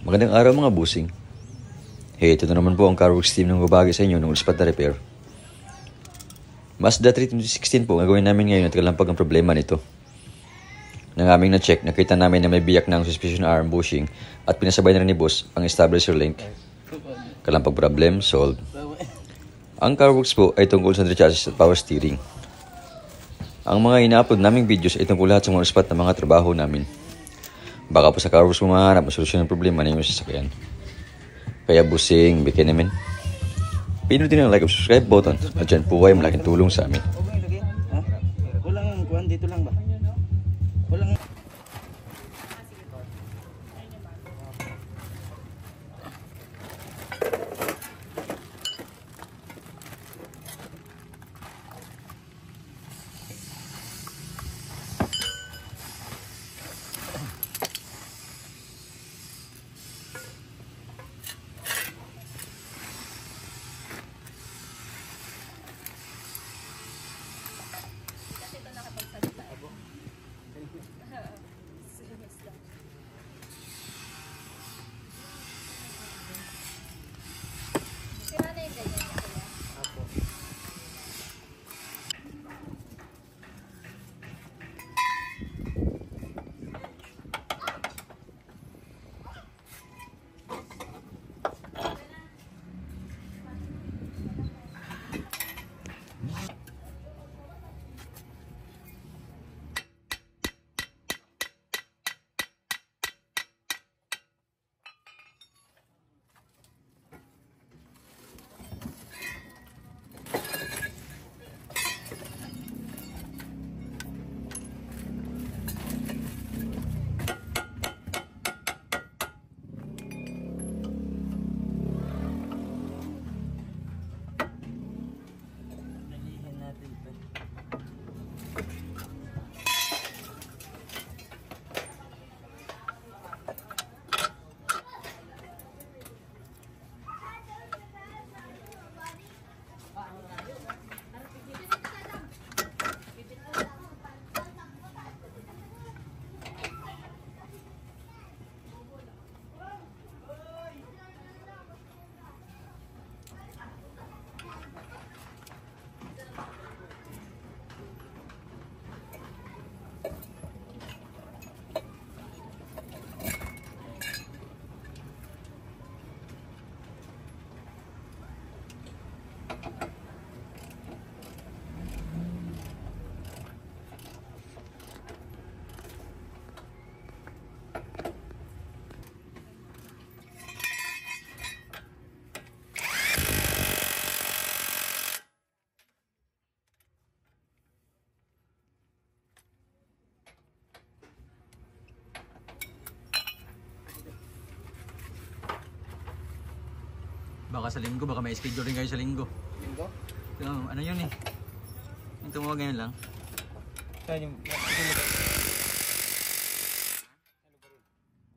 Magandang araw mga busing. Hey, ito na naman po ang Carworks team ng babagi sa inyo ng ulispat na repair. Mazda 3 2016 po ang gagawin namin ngayon at kalampag ang problema nito. Nang aming na-check, nakita namin na may biyak na ang suspension arm bushing at pinasabay na rin ni boss ang stabilizer link. Kalampag problem, solved. Ang Carworks po ay tungkol sa chassis at power steering. Ang mga ina-upload naming videos ay tungkol lahat sa mga ulispat na mga trabaho namin. Baka po sa Carworks mo mahanap ang solusyon ng problema na yung sasakyan. Kaya busing, bigyan namin. Pinutin ang like at subscribe button at dyan po ay malaking tulong sa amin. Walang kuhan dito lang ba? Walang... Baka sa linggo, baka may schedule rin kayo sa linggo. Linggo? Ano yun eh? Yung tumawag ngayon lang. Saan yung...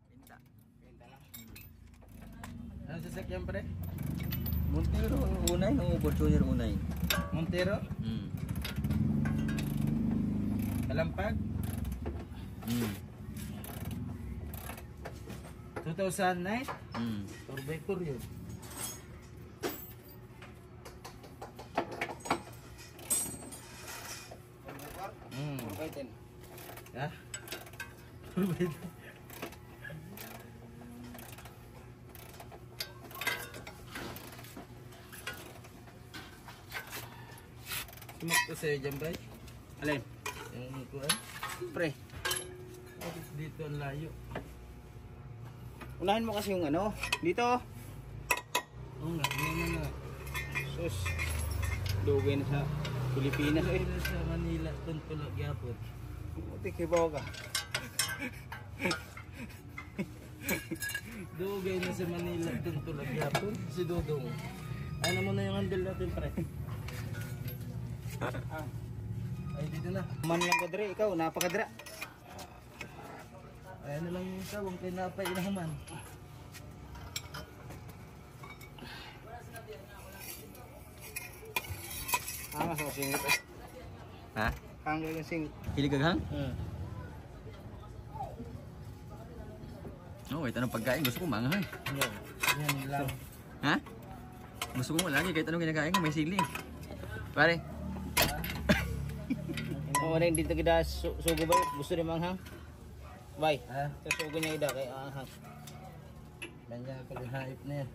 Pinta. Pinta lang. Ano sasakyan pre? Montero unay o Fortuner unay? Montero? Kalampag? 2009? Torbector yun. Ha? Sumak ko sa'yo dyan, Bray. Alin? Yung kuhan? Pre. Dito ang layo. Unahin mo kasi yung ano. Dito. Oo nga, yun nga. Sus. Dugay na sa Pilipinas eh. Dugay na sa Manila. Tuntulog yapon. Buti kibaw ka. Dugay na sa Manila. Tuntulog yapon. Si Dudong. Ano mo na yung handle natin pre? Ay dito na. Man lang kadre. Ikaw napakadra. Ay ano lang yung isa. Huwag kayo napainaman. Hanga sa singit eh. Ha? Hanga yung singit. Hiligaghang? Oh, ito ng pagkain. Gusto ko manghang. Yan lang. Ha? Gusto ko lagi kahit anong kinakain ko may sili. Pare. Oo, rin dito kita sugo ba? Gusto rin manghang? Bay. Ha? Sugo niya ida kay anghang. Banya ko din haip na yan.